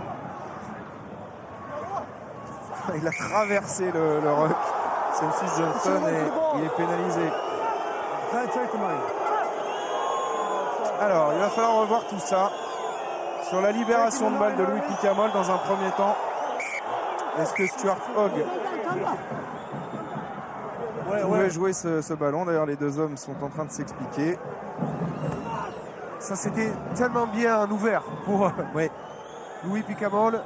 Il a traversé le ruck. Celsius Johnston et il est pénalisé. Alors, il va falloir revoir tout ça. Sur la libération de balle de Louis Picamol dans un premier temps. Est-ce que Stuart Hogg pouvait jouer ce ballon? D'ailleurs, les deux hommes sont en train de s'expliquer. Ça, c'était tellement bien ouvert pour Louis Picamol.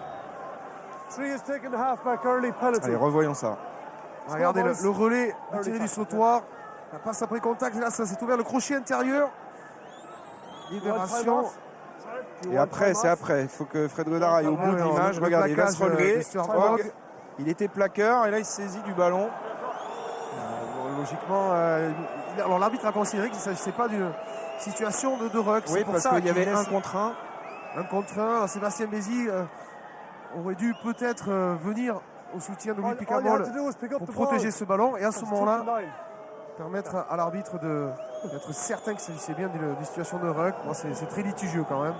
Allez, revoyons ça. Regardez le relais tiré du sautoir. La passe après contact. Là, ça s'est ouvert. Le crochet intérieur. Libération. Et après, c'est après. Il faut que Fred Godard aille au bout de l'image. Regardez, il va se relever. Il était plaqueur et là, il se saisit du ballon. Logiquement, alors l'arbitre a considéré qu'il ne s'agissait pas d'une situation de ruck. Oui, parce qu'il y avait 1 contre 1. 1 contre 1. Alors, Sébastien Bézi aurait dû peut-être venir au soutien de Louis Picamol pour protéger ce ballon et à ce moment-là permettre à l'arbitre d'être certain qu'il s'agissait bien d'une situation de ruck. Bon, c'est très litigieux quand même.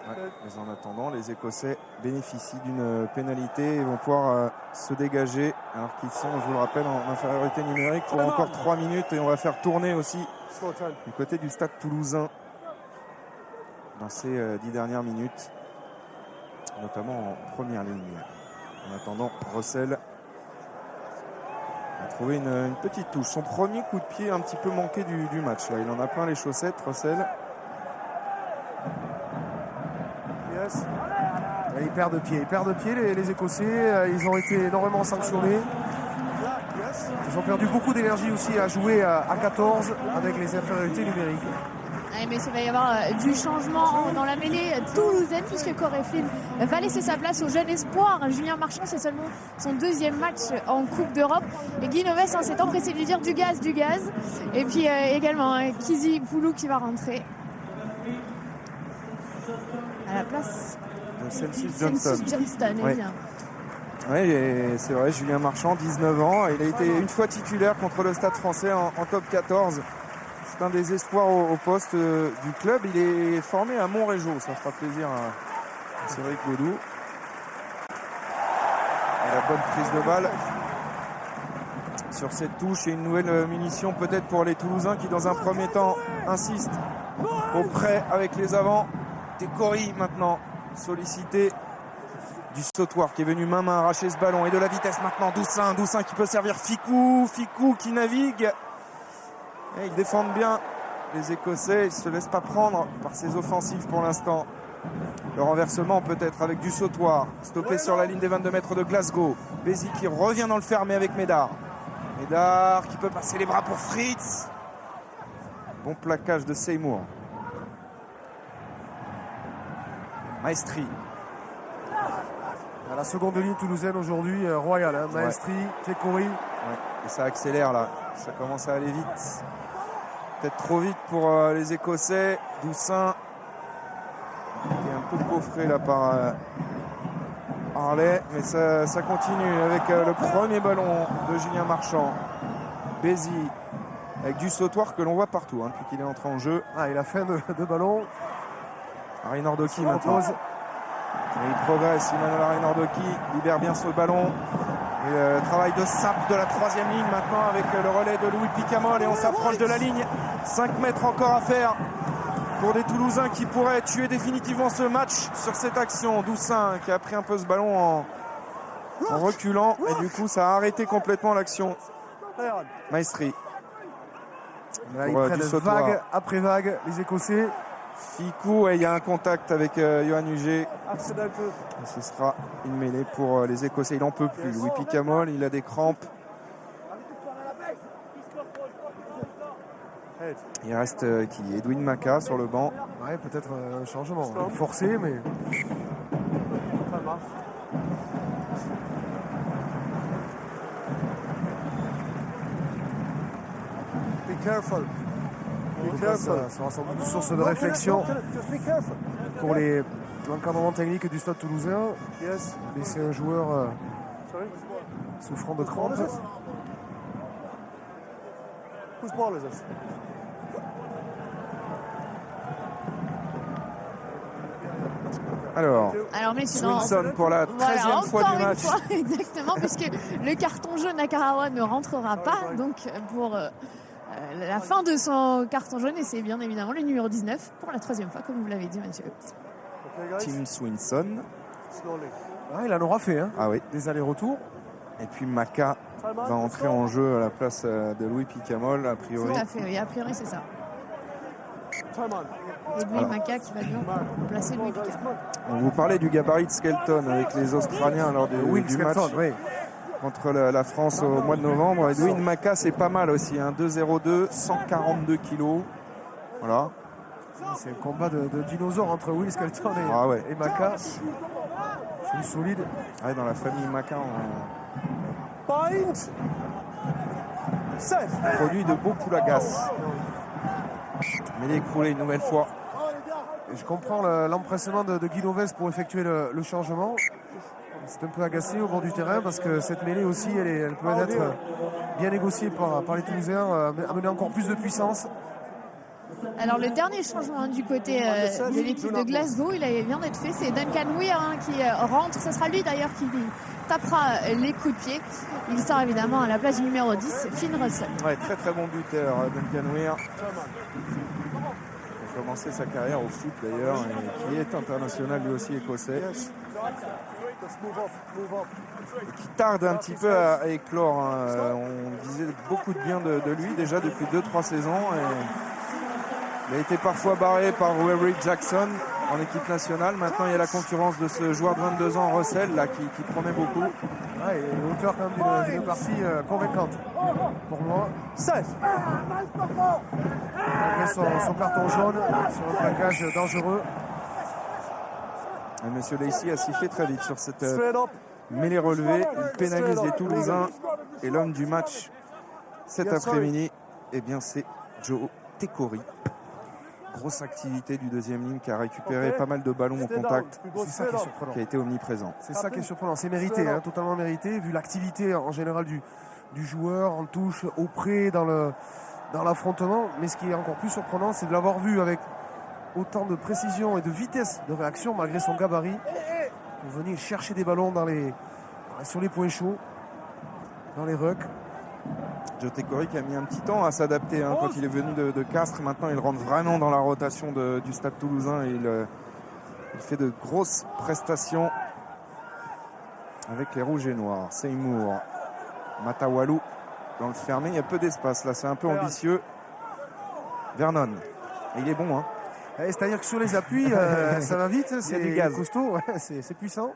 Ouais, mais en attendant, les Écossais bénéficient d'une pénalité et vont pouvoir se dégager alors qu'ils sont, je vous le rappelle, en infériorité numérique pour encore 3 minutes et on va faire tourner aussi du côté du stade toulousain dans ces 10 dernières minutes, notamment en première ligne. En attendant, Russell a trouvé une petite touche. Son premier coup de pied un petit peu manqué du match. Là, il en a plein les chaussettes, Russell. Ils perdent pied les Écossais. Ils ont été énormément sanctionnés. Ils ont perdu beaucoup d'énergie aussi à jouer à 14 avec les infériorités numériques. Mais il va y avoir du changement dans la mêlée toulousaine puisque Corey Flynn va laisser sa place au jeune espoir. Julien Marchand, c'est seulement son 2e match en Coupe d'Europe. Et Guy Noves s'est empressé de lui dire du gaz. Et puis également Kizi Poulou qui va rentrer à la place de Celsius Johnston. Oui, c'est vrai, Julien Marchand, 19 ans. Il a été une fois titulaire contre le Stade français en top 14. C'est un des espoirs au poste du club. Il est formé à Montrégeau. Ça fera plaisir à Cédric Godou. Et la bonne prise de balle sur cette touche et une nouvelle munition peut-être pour les Toulousains qui dans un premier temps insistent au prêt avec les avants. Técori maintenant sollicité du sautoir qui est venu main arracher ce ballon et de la vitesse maintenant. Doussin qui peut servir Ficou qui navigue. Et ils défendent bien les Écossais. Ils ne se laissent pas prendre par ces offensives pour l'instant. Le renversement peut-être avec du sautoir. Stoppé sur la ligne des 22 mètres de Glasgow. Bézi qui revient dans le fermé avec Médard. Médard qui peut passer les bras pour Fritz. Bon plaquage de Seymour. Maestri. À la seconde ligne toulousaine aujourd'hui, royale. Maestri, Técori. Et ça accélère là. Ça commence à aller vite. Peut-être trop vite pour les Écossais. Doussin qui est un peu coffré là par Harley. Mais ça continue avec le premier ballon de Julien Marchand. Bézi avec du sautoir que l'on voit partout depuis qu'il est entré en jeu. Il a fait de ballon. Harry Nordoki maintenant. Et il progresse. Emmanuel Harry Nordoki libère bien ce ballon. Et le travail de sape de la 3e ligne maintenant avec le relais de Louis Picamol. Et on s'approche de la ligne. 5 mètres encore à faire pour des Toulousains qui pourraient tuer définitivement ce match sur cette action. Doussin qui a pris un peu ce ballon en reculant. Et du coup, ça a arrêté complètement l'action. Maestri. Ils prennent vague après vague, les Écossais. Ficou, et il y a un contact avec Johan Huget. Ce sera une mêlée pour les Écossais. Il n'en peut plus. Louis Picamol, il a des crampes. Il reste qui Edwin Maka sur le banc. Ouais, peut-être un changement. Forcé, mais. Be careful. Be Ça careful. sera sans doute une source de réflexion Just be careful. pour l'encadrement technique du Stade Toulousain. Yes. Laisser un joueur Sorry. souffrant de crampes. What is it? Whose ball is it? Alors, messieurs, non, Swinson pour la 13e fois encore du une match. fois, exactement, puisque le carton jaune à Karawa ne rentrera pas. Donc, pour la fin de son carton jaune, et c'est bien évidemment le numéro 19 pour la 13e fois, comme vous l'avez dit, monsieur. Okay, guys. Tim Swinson. Slowly. Ah, il en aura fait, hein, Ah oui. des allers-retours. Et puis Maka va entrer en jeu à la place de Louis Picamol, a priori. Tout à fait, oui, a priori, c'est ça. Time on. Et Louis Maka qui va bien remplacer Louis Picard. On vous parlait du gabarit de Skelton avec les Australiens lors Will du match Skelton, oui. contre la France au mois de novembre. Edwin Maka, c'est pas mal aussi, hein, 2,02, 142 kilos. Voilà. C'est un combat de dinosaures entre Will Skelton Ah ouais. et Maka. C'est solide. Ouais, dans la famille Maka, on Bind. Set. produit de beaux poulagas. Mais il est écroulé une nouvelle fois. Et je comprends l'empressement de Guy Novès pour effectuer le changement. C'est un peu agacé au bord du terrain parce que cette mêlée aussi, elle peut être bien négociée par les Toulousains, amener encore plus de puissance. Alors le dernier changement du côté de l'équipe de Glasgow, il vient d'être fait, c'est Duncan Weir qui rentre, ce sera lui d'ailleurs qui tapera les coups de pied. Il sort évidemment à la place du numéro 10, Finn Russell. Ouais, très très bon buteur, Duncan Weir. Il a commencé sa carrière au foot d'ailleurs, et qui est international lui aussi écossais. Yes. Just move up. Move up. Et qui tarde un petit peu à éclore. Hein. On disait beaucoup de bien de lui déjà depuis 2-3 saisons. Et il a été parfois barré par Wery Jackson en équipe nationale. Maintenant, il y a la concurrence de ce joueur de 22 ans, Russell, là, qui promet beaucoup. Ouais, il est auteur quand même d'une partie convaincante pour moi. Set. Après son carton jaune sur un plaquage dangereux. Et Monsieur Lacey a sifflé très vite sur cette Straight up. mêlée relevée. Il pénalise les Toulousains. Et l'homme du match cet après-midi, eh bien, c'est Joe Tekori. Grosse activité du deuxième ligne qui a récupéré pas mal de ballons au contact, C'est ça qui est surprenant. qui a été omniprésent. C'est ça qui est surprenant. C'est mérité, hein, totalement mérité, vu l'activité en général du joueur en touche, au près, dans l'affrontement. Mais ce qui est encore plus surprenant, c'est de l'avoir vu avec autant de précision et de vitesse de réaction, malgré son gabarit, pour venir chercher des ballons sur les points chauds, dans les rucks. Joe Tekori qui a mis un petit temps à s'adapter hein, quand il est venu de Castres. Maintenant, il rentre vraiment dans la rotation du Stade Toulousain et il fait de grosses prestations avec les Rouges et Noirs. Seymour, Matawalou dans le fermé. Il y a peu d'espace là, c'est un peu ambitieux. Vernon, et il est bon. Hein. C'est-à-dire que sur les appuis, ça va vite, du c'est gaz. costaud, ouais, c'est puissant.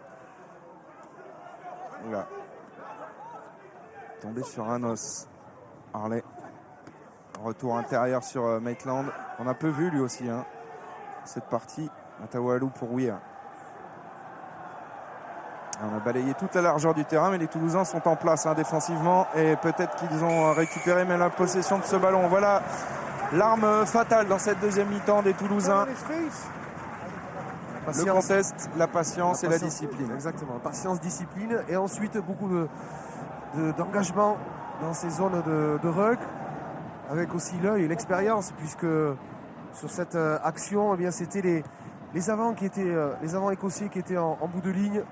Oula. Tombé sur un os. Harley. Retour intérieur sur Maitland. On a peu vu lui aussi hein, cette partie. Matawalou pour Weir. On a balayé toute la largeur du terrain, mais les Toulousains sont en place hein, défensivement et peut-être qu'ils ont récupéré même la possession de ce ballon. Voilà l'arme fatale dans cette deuxième mi-temps des Toulousains. Le contest, la patience et la discipline. Exactement, patience, discipline et ensuite beaucoup d'engagement dans ces zones de ruck, avec aussi l'œil et l'expérience, puisque sur cette action, eh bien, c'était les avants écossais qui étaient en bout de ligne,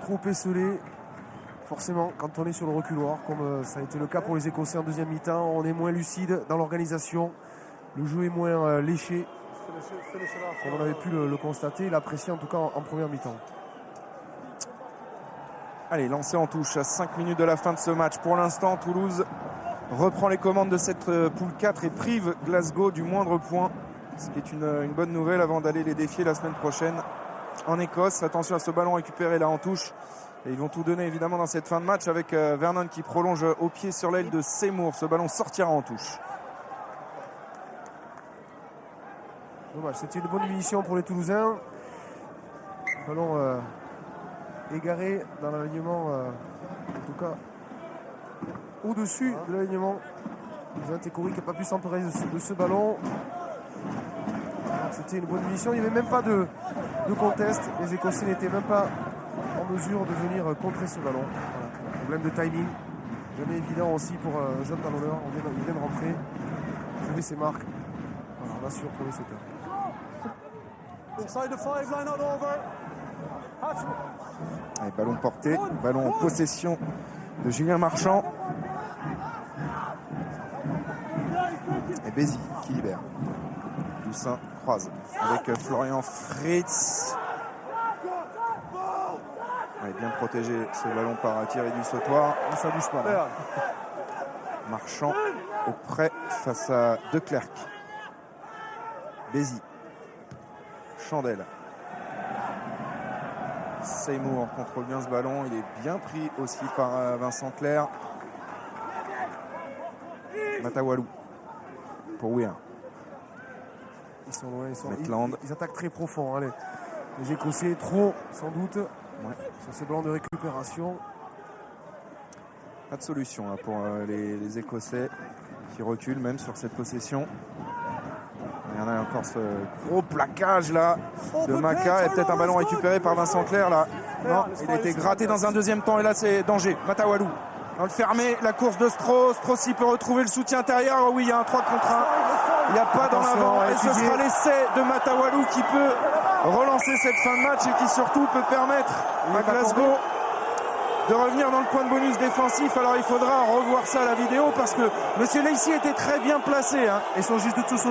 trop esselés. Forcément, quand on est sur le reculoir, comme ça a été le cas pour les Écossais en deuxième mi-temps, on est moins lucide dans l'organisation, le jeu est moins léché, comme on avait pu le constater et l'apprécier en tout cas en première mi-temps. Allez, lancé en touche à 5 minutes de la fin de ce match. Pour l'instant, Toulouse reprend les commandes de cette poule 4 et prive Glasgow du moindre point. Ce qui est une bonne nouvelle avant d'aller les défier la semaine prochaine en Écosse. Attention à ce ballon récupéré là en touche. Et ils vont tout donner évidemment dans cette fin de match avec Vernon qui prolonge au pied sur l'aile de Seymour. Ce ballon sortira en touche. Dommage, c'était une bonne munition pour les Toulousains. Ballon égaré dans l'alignement, en tout cas au-dessus de l'alignement. Tekori qui n'a pas pu s'emparer de ce ballon. C'était une bonne munition, il n'y avait même pas de contest. Les Écossais n'étaient même pas en mesure de venir contrer ce ballon. Voilà. Problème de timing, jamais évident aussi pour un jeune talonneur. Il vient de rentrer, trouver ses marques. Voilà, on a su retrouver cette heure. Allez, ballon porté, ballon en possession de Julien Marchand. Et Bézi qui libère. Toussaint croise avec Florian Fritz. Allez, bien protégé ce ballon par Thierry Dussautoir. Ça bouge pas là. Marchand auprès face à Declercq. Bézi. Chandel. Seymour contrôle bien ce ballon. Il est bien pris aussi par Vincent Clerc. Matawalou pour Weir. Ils sont loin, ils attaquent très profond. Hein, les Écossais, trop sans doute, sur ces ballons de récupération. Pas de solution là, pour les Écossais qui reculent même sur cette possession. Il y en a encore ce gros plaquage là de Maka et peut-être un ballon récupéré par Vincent Clerc là. Non, il a été gratté dans un deuxième temps et là c'est danger. Matawalou dans le fermé, la course de Strauss. Strauss il peut retrouver le soutien intérieur. Oh oui, il y a un 3 contre 1. Il n'y a pas dans l'avant et ce sera l'essai de Matawalou qui peut relancer cette fin de match et qui surtout peut permettre à Glasgow de revenir dans le point de bonus défensif. Alors il faudra revoir ça à la vidéo parce que M. Lacey était très bien placé. Hein. Et son juge de touche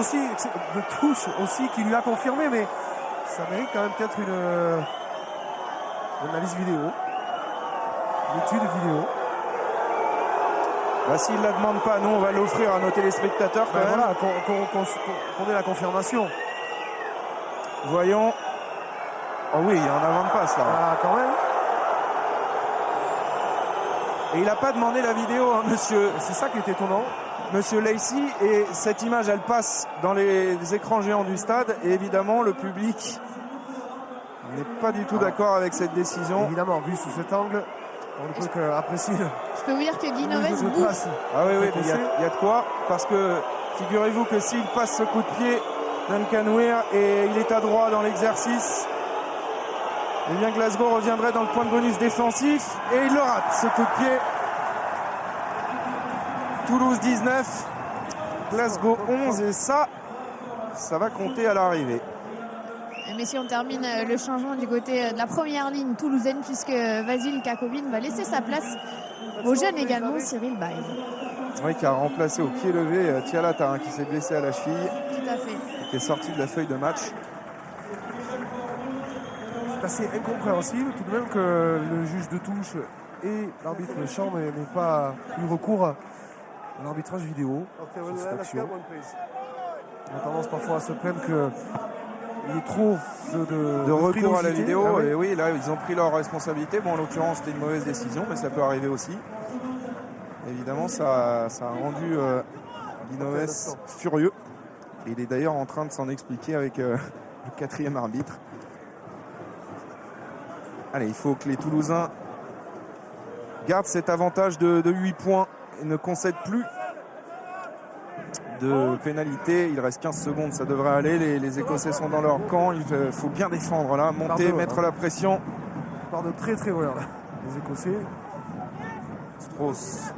aussi qui lui a confirmé, mais ça mérite quand même peut-être une analyse vidéo, une étude vidéo. Bah, s'il ne la demande pas, nous on va l'offrir à nos téléspectateurs quand même. Voilà, qu'on ait la confirmation. Voyons. Oh oui, il y a un avant de passe là. Ah, quand même. Et il n'a pas demandé la vidéo, hein, monsieur. C'est ça qui est étonnant. Monsieur Lacey, et cette image, elle passe dans les écrans géants du stade. Et évidemment, le public n'est pas du tout d'accord avec cette décision. Évidemment, vu sous cet angle, on ne peut qu'apprécier. Je peux vous dire que Guinoves bouffe. Ah oui, il y a de quoi. Parce que, figurez-vous que s'il passe ce coup de pied, Duncan Weir, et il est à droit dans l'exercice, eh bien Glasgow reviendrait dans le point de bonus défensif et il le rate, ce coup de pied. Toulouse 19, Glasgow 11 et ça va compter à l'arrivée. Mais si on termine le changement du côté de la première ligne toulousaine, puisque Vasil Kakovin va laisser sa place au jeune également Cyril Baye. Oui, qui a remplacé au pied levé Tialata, hein, qui s'est blessé à la cheville. Tout à fait. Qui est sorti de la feuille de match. C'est assez incompréhensible tout de même que le juge de touche et l'arbitre Champ n'aient pas eu recours à l'arbitrage vidéo sur cette action. On a tendance parfois à se plaindre qu'il y ait trop de recours à la vidéo. Ah, oui. Et oui, là, ils ont pris leur responsabilité. Bon, en l'occurrence, c'était une mauvaise décision, mais ça peut arriver aussi. Évidemment, ça a rendu Guinoves furieux. Et il est d'ailleurs en train de s'en expliquer avec le quatrième arbitre. Allez, il faut que les Toulousains gardent cet avantage de 8 points et ne concèdent plus de pénalité. Il reste 15 secondes, ça devrait aller. Les Écossais sont dans leur camp. Il faut bien défendre là, monter, mettre la pression. On part de très très loin là, les Écossais. Strauss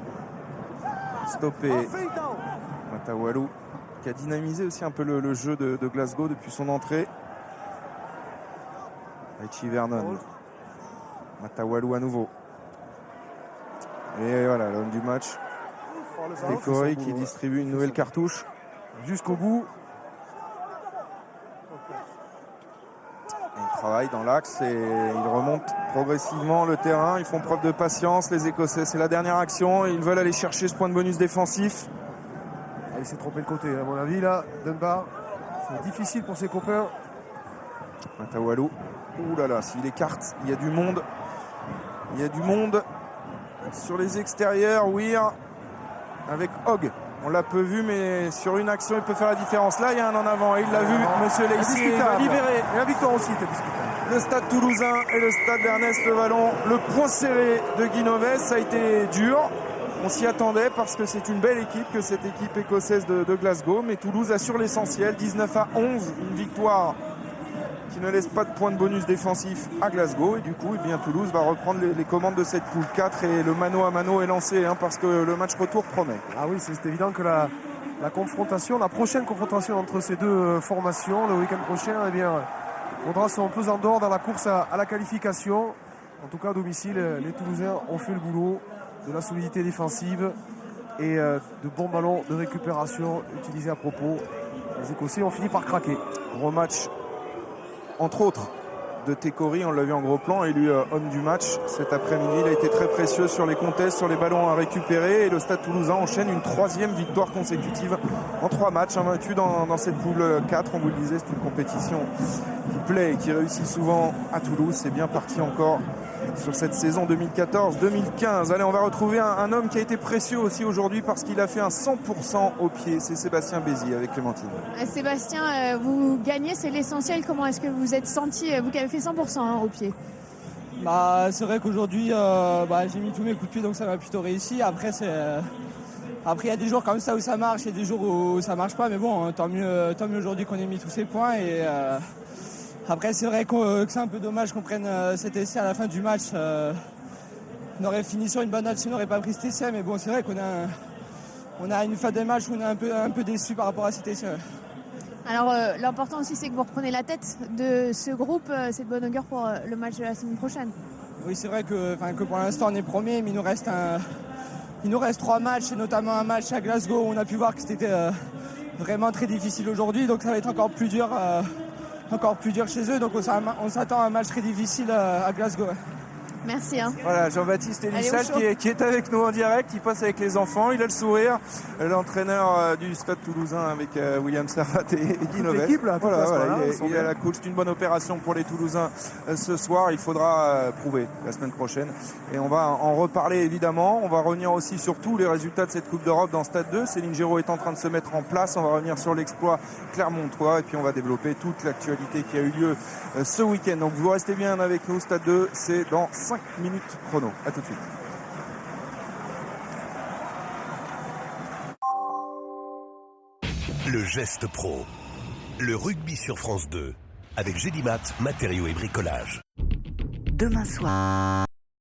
stoppé. Matawalou qui a dynamisé aussi un peu le jeu de Glasgow depuis son entrée. Richie Vernon. Matawalou à nouveau. Et voilà, l'homme du match. Tekori qui distribue une nouvelle cartouche. Jusqu'au bout. Ils travaillent dans l'axe et ils remontent progressivement le terrain. Ils font preuve de patience, les Écossais. C'est la dernière action. Ils veulent aller chercher ce point de bonus défensif. Il s'est trompé le côté, à mon avis, là. Dunbar, c'est difficile pour ses copains. Matawalou. Ouh là là, s'il écarte, il y a du monde. Il y a du monde sur les extérieurs. Weir avec Hogg On l'a peu vu, mais sur une action, il peut faire la différence. Là, il y a un en avant, et il l'a vu, Monsieur Lacey, il va libérer. Et la victoire aussi était discutable. Le Stade Toulousain et le Stade d'Ernest Levalon. Le point serré de Guinoves, ça a été dur. On s'y attendait parce que c'est une belle équipe que cette équipe écossaise de Glasgow. Mais Toulouse assure l'essentiel, 19-11, une victoire qui ne laisse pas de point de bonus défensif à Glasgow. Et du coup, eh bien, Toulouse va reprendre les commandes de cette poule 4 et le mano à mano est lancé parce que le match retour promet. Ah oui, c'est évident que la prochaine confrontation entre ces deux formations, le week-end prochain, eh bien, faudra son pesant d'or dans la course à la qualification. En tout cas, à domicile, les Toulousains ont fait le boulot de la solidité défensive et de bons ballons de récupération utilisés à propos. Les Écossais ont fini par craquer. Gros match, entre autres, de Tekori, on l'a vu en gros plan, élu homme du match cet après-midi. Il a été très précieux sur les contests, sur les ballons à récupérer. Et le Stade Toulousain enchaîne une 3e victoire consécutive en 3 matchs, invaincu dans cette poule 4. On vous le disait, c'est une compétition qui plaît et qui réussit souvent à Toulouse. C'est bien parti encore sur cette saison 2014-2015. Allez, on va retrouver un homme qui a été précieux aussi aujourd'hui parce qu'il a fait un 100% au pied. C'est Sébastien Béziers avec Clémentine. Sébastien, vous gagnez, c'est l'essentiel. Comment est-ce que vous êtes senti, vous qui avez fait 100% au pied? C'est vrai qu'aujourd'hui, j'ai mis tous mes coups de pied, donc ça m'a plutôt réussi. Après, il y a des jours comme ça où ça marche et des jours où ça marche pas. Mais bon, tant mieux aujourd'hui qu'on ait mis tous ces points. Et après, c'est vrai que c'est un peu dommage qu'on prenne cet essai à la fin du match. On aurait fini sur une bonne note si on n'aurait pas pris cet essai. Mais bon, c'est vrai qu'on a une fin de match où on est un peu déçu par rapport à cet essai. Alors, l'important aussi, c'est que vous reprenez la tête de ce groupe. C'est de bonne augure pour le match de la semaine prochaine. Oui, c'est vrai que pour l'instant, on est premier, mais il nous reste 3 matchs, et notamment un match à Glasgow où on a pu voir que c'était vraiment très difficile aujourd'hui. Donc, ça va être encore plus dur chez eux. Donc, on s'attend à un match très difficile à Glasgow. Merci. Voilà, Jean-Baptiste Elissal qui est avec nous en direct, qui passe avec les enfants, il a le sourire, l'entraîneur du Stade Toulousain avec William Servat et Guy Noves. L'équipe là, il est à la coach, c'est une bonne opération pour les Toulousains ce soir, il faudra prouver la semaine prochaine et on va en reparler évidemment, on va revenir aussi sur tous les résultats de cette Coupe d'Europe dans Stade 2, Céline Géraud est en train de se mettre en place, on va revenir sur l'exploit Clermontois et puis on va développer toute l'actualité qui a eu lieu ce week-end. Donc vous restez bien avec nous, Stade 2, c'est dans 5 minutes chrono. À tout de suite. Le geste pro. Le rugby sur France 2. Avec Gédimat, matériaux et bricolage. Demain soir.